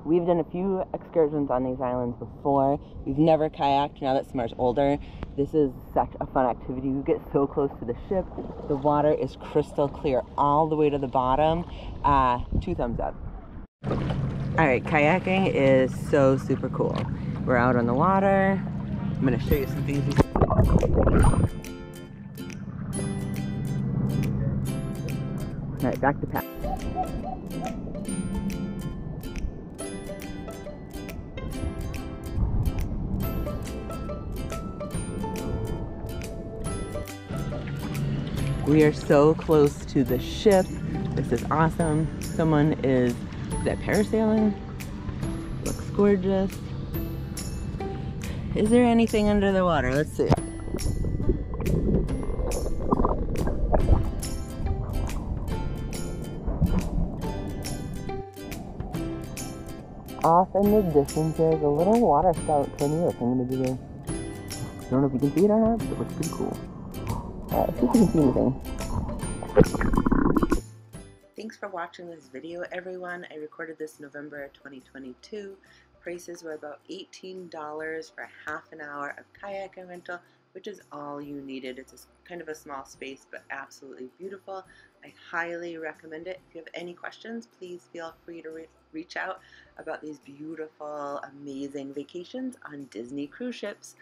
We've done a few excursions on these islands before. We've never kayaked now that Smart's older. This is such a fun activity. You get so close to the ship. The water is crystal clear all the way to the bottom. 2 thumbs up. All right, kayaking is so super cool. We're out on the water. I'm gonna show you some things. All right, back to pack. We are so close to the ship. This is awesome. Someone is that parasailing? Looks gorgeous. Is there anything under the water? Let's see. Off in the distance, there's a little water spout from the earth. I'm gonna do this. I don't know if you can see it or not, but it looks pretty cool. See if you can see anything. Thanks for watching this video, everyone. I recorded this November 2022. Prices were about $18 for half an hour of kayaking rental, which is all you needed. It's kind of a small space, but absolutely beautiful. I highly recommend it. If you have any questions, please feel free to reach out about these beautiful, amazing vacations on Disney cruise ships.